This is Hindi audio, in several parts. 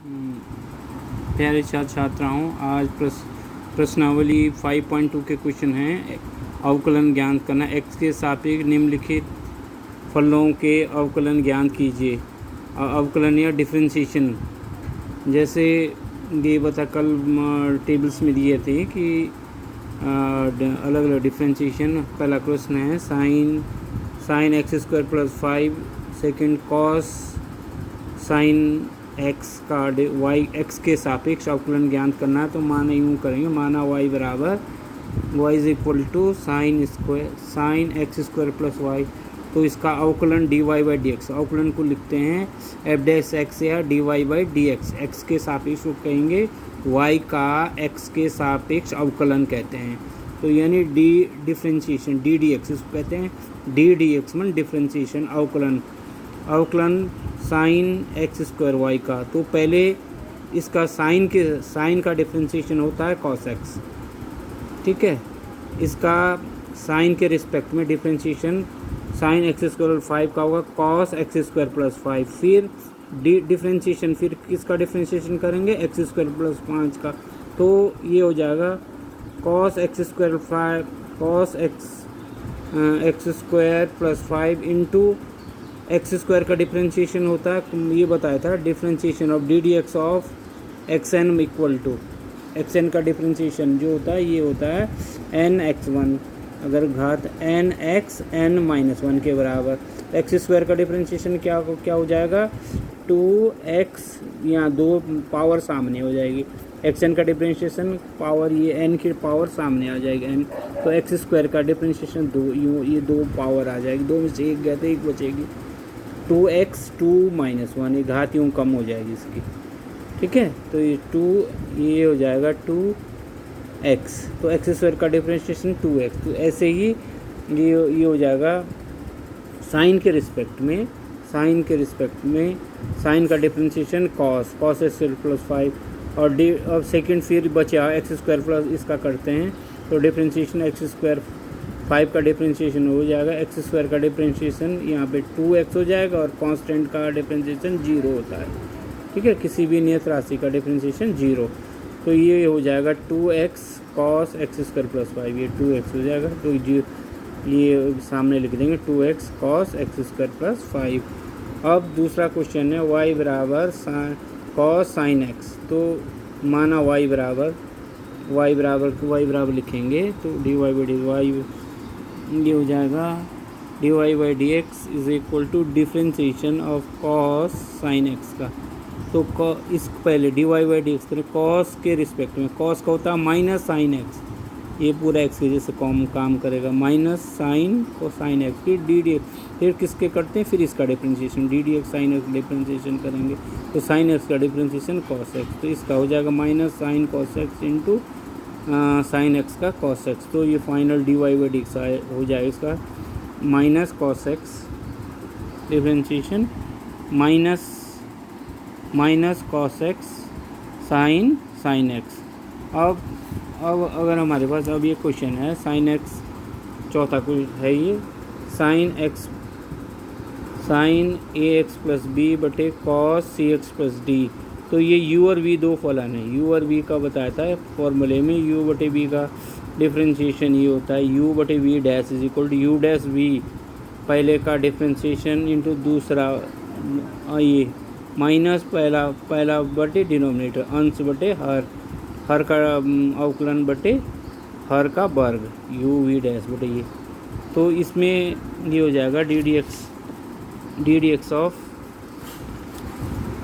प्यारे छात्र छात्राओं, आज प्रश्नावली 5.2 के क्वेश्चन हैं। अवकलन ज्ञात करना। x के सापेक्ष निम्नलिखित फलों के अवकलन ज्ञात कीजिए। अवकलन या डिफरेंशिएशन, जैसे ये बता कल टेबल्स में दिए थे कि अलग अलग डिफरेंशिएशन। पहला क्वेश्चन है sign x square plus 5, second cos sine x का वाई एक्स के सापेक्ष अवकलन ज्ञात करना है। तो माना यूँ करेंगे, माना वाई बराबर y is equal to sine x square plus y. तो इसका अवकलन d y by d x, अवकलन को लिखते हैं एफ डैश एक्स या d y by d x. X के सापेक्ष को कहेंगे वाई का एक्स के सापेक्ष अवकलन कहते हैं। तो यानी D differentiation d D x इसको कहते हैं। डी डी एक्स मन डिफ्रेंशिएशन अवकलन साइन एक्स स्क्वायर वाई का। तो पहले इसका साइन का डिफ्रेंशिएशन होता है कॉस एक्स, ठीक है। इसका साइन के रिस्पेक्ट में डिफ्रेंशिएशन साइन एक्स स्क्वायर 5 का होगा कॉस एक्स स्क्वायर प्लस 5। फिर डिफ्रेंशिएशन फिर किसका डिफ्रेंशिएशन करेंगे, एक्स स्क्वायर प्लस 5 का। तो ये हो जाएगा cos x square 5 cos x square plus 5 into x square का डिफ्रेंशिएशन होता है, ये बताया था, differentiation of d D x of x n equal to x n का डिफ्रेंशिएशन जो होता है ये होता है एन एक्स वन, अगर घात n x n minus one के बराबर। एक्स स्क्वायर का डिफ्रेंशिएशन क्या हो जाएगा, 2x, यहाँ दो पावर सामने हो जाएगी। एक्स एन का डिफ्रेंशिएशन पावर ये एन की पावर सामने आ जाएगी एन, तो एक्स स्क्वायर का डिफ्रेंशिएशन दो, ये दो पावर आ जाएगी, दो में से एक गया तो एक बचेगी। 2x 2 माइनस वन, ये घात यूँ कम हो जाएगी इसकी, ठीक है। तो ये हो जाएगा 2x, तो एक्स स्क्वायर का डिफरेंशिएशन 2x। तो ऐसे ही ये हो जाएगा साइन के रिस्पेक्ट में साइन का differentiation cos x square plus 5 और सेकेंड फिर बचा एक्स स्क्वायर प्लस इसका करते हैं, तो डिफरेंशिएशन एक्स स्क्वायर 5 का डिफरेंशिएशन हो जाएगा, एक्स स्क्वायर का डिफरेंशिएशन यहाँ पे 2x हो जाएगा और कांस्टेंट का डिफरेंशिएशन 0 होता है, ठीक है। किसी भी नियत राशि का डिफरेंशिएशन 0। तो ये हो जाएगा 2x cos x square plus 5, ये 2x हो जाएगा। तो ये सामने लिख देंगे 2x cos x square plus 5। अब दूसरा क्वेश्चन है y बराबर कॉस साइन एक्स। तो माना y बराबर लिखेंगे, तो d y by d y ये हो जाएगा d y by d x is equal to differentiation of cos sine x का। तो इस पहले d y by d x करें कॉस के रिस्पेक्ट में, कॉस का होता है माइनस साइन एक्स, ये पूरा एक्स की जैसे काम करेगा, माइनस साइन को साइन एक्स, फिर डी डी एक्स, फिर किसके करते हैं, फिर इसका differentiation d D x sine x differentiation करेंगे, तो साइन एक्स का डिफ्रेंशिएशन कॉस एक्स। तो इसका हो जाएगा minus sine cos x into sine x का कॉस एक्स। तो ये final d y by d x हो जाएगा इसका minus cos x differentiation minus cos x sine x. अब अगर हमारे पास अब ये क्वेश्चन है साइन एक्स, चौथा क्वेश्चन है ये साइन ए एक्स प्लस बी बटे कॉस सी एक्स प्लस डी। तो ये u और v दो फलन है, u और v का बताया था फॉर्मूले में, u बटे v का डिफ्रेंशिएशन ये होता है u बटे v dash is equal to u dash v, पहले का डिफ्रेंशिएशन इंटू दूसरा ये माइनस पहला बटे डिनोमिनेटर, अंश बटे हर का अवकलन बटे हर का वर्ग u v डैश बटे ये। तो इसमें ये हो जाएगा D D x of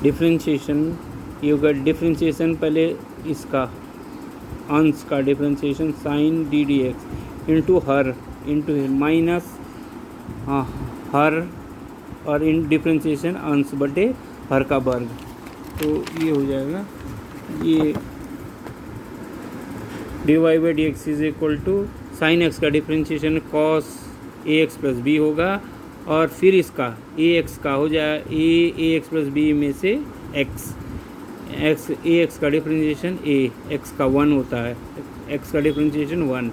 differentiation, ये होगा डिफ्रेंशिएशन पहले इसका अंश का differentiation sine D D X into minus हर और इन डिफ्रेंशिएशन अंश बटे हर का वर्ग। तो ये हो जाएगा ये d y by d x is equal to sine x का differentiation cos a x plus b होगा, और फिर इसका ए एक्स का हो जाए ए एक्स प्लस बी में से एक्स ए एक्स का डिफ्रेंशिएशन ए एक्स का 1 होता है, एक्स का डिफ्रेंशिएशन 1,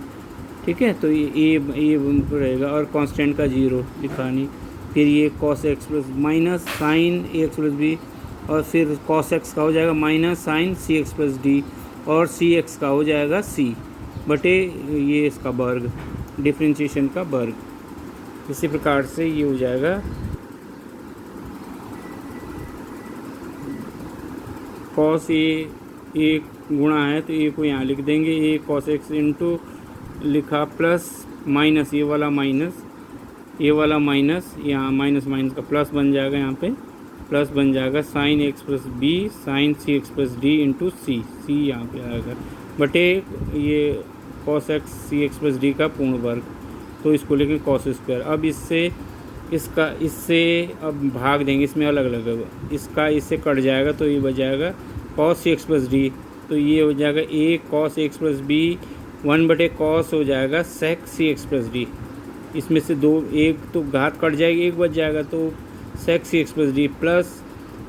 ठीक है। तो ये रहेगा और कांस्टेंट का 0 लिखा नहीं। फिर ये cos x plus minus sine ए एक्स प्लस बी और फिर कॉस एक्स का हो जाएगा minus sine C x plus D, और सी एक्स का हो जाएगा सी बटे ये इसका वर्ग, डिफरेंशिएशन का वर्ग। इसी प्रकार से ये हो जाएगा कॉस ए गुणा है तो ए को यहाँ लिख देंगे, ए कॉस एक्स इंटू लिखा प्लस माइनस ये वाला माइनस यहाँ माइनस माइनस का प्लस बन जाएगा, यहाँ पे प्लस बन जाएगा sine X plus B sine C x plus D into C, C यहाँ पे आएगा बटे ये cos X C x plus D का पूर्ण वर्ग, तो इसको लेके कॉस स्क्वायर। अब इससे अब भाग देंगे, इसमें अलग अलग है, इसका इससे कट जाएगा तो ये बच जाएगा कॉस सी एक्स प्लस डी, तो ये हो जाएगा ए कॉस एक्स प्लस बी 1 बटे कॉस हो जाएगा सेक सी एक्स प्लस डी, इसमें से दो एक तो घात कट जाएगी, एक बच जाएगा तो सेक c x plus d plus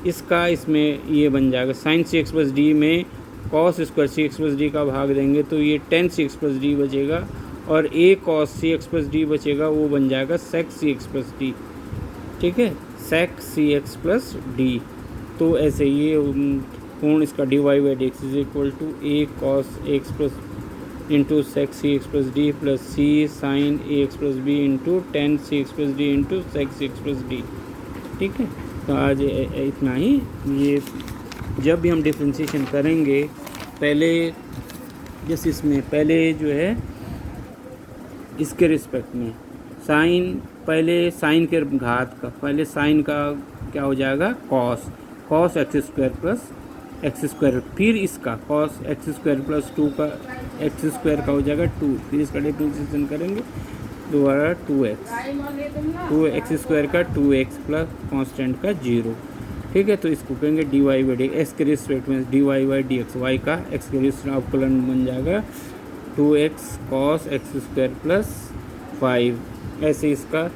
इसका इसमें ये बन जाएगा sign C x plus D में कॉस स्क्वायर सी एक्स प्लस डी का भाग देंगे तो ये ten c x plus D बचेगा, और ए कॉस सी एक्स प्लस डी बचेगा, वो बन जाएगा सेक सी एक्स प्लस डी। ठीक है, सेक सी एक्स प्लस डी। तो ऐसे ये पूर्ण इसका D y by d x is equal to a cos x plus into sec c x plus d plus c sine A x plus b into tan c x plus D into sec c x plus d. ठीक है, तो आज इतना ही। ये जब भी हम डिफ्रेंशिएशन करेंगे पहले जैसे इसमें पहले जो है इसके रिस्पेक्ट में साइन, पहले साइन के घात का, पहले साइन का क्या हो जाएगा cos x square plus x square, फिर इसका कॉस एक्स स्क्वायर प्लस 2 का एक्स स्क्वायर का हो जाएगा 2, फिर इसका डिफ्रेंशिएशन करेंगे दोबारा 2x स्क्वायर का 2x प्लस कॉन्स्टेंट का 0। ठीक है, तो इसको कहेंगे d y by d x के रिस्पेक्ट में d y by d x, y का एक्स के रिस्पेक्ट अवकलन बन जाएगा 2x cos x square plus 5। ऐसे इसका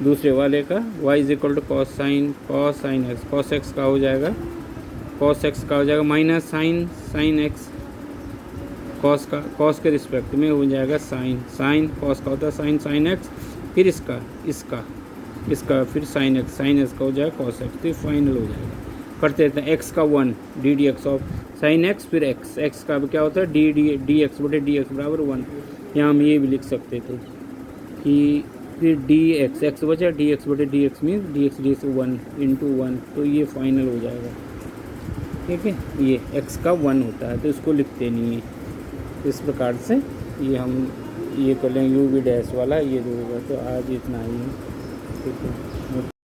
दूसरे वाले का y is equal to cos sine x, cos x का हो जाएगा माइनस साइन एक्स, कॉस के रिस्पेक्ट में हो जाएगा साइन कॉस का होता है साइन एक्स, फिर इसका फिर साइन एक्स का हो जाएगा कॉस एक्स, तो ये फाइनल हो जाएगा। करते रहते हैं एक्स का 1 D x of sine x, फिर एक्स का क्या होता है डी एक्स बटे डी एक्स बराबर 1। यहाँ हम ये भी लिख सकते थे कि फिर डी एक्स बचा डी एक्स बटे D x mean D x 1 into 1, तो ये फाइनल हो जाएगा। ठीक है, ये एक्स का 1 होता है तो इसको लिखते नहीं है। इस प्रकार से ये हम ये कर लेंगे यू वी डैश वाला, ये जो होगा। तो आज इतना ही है। ठीक है।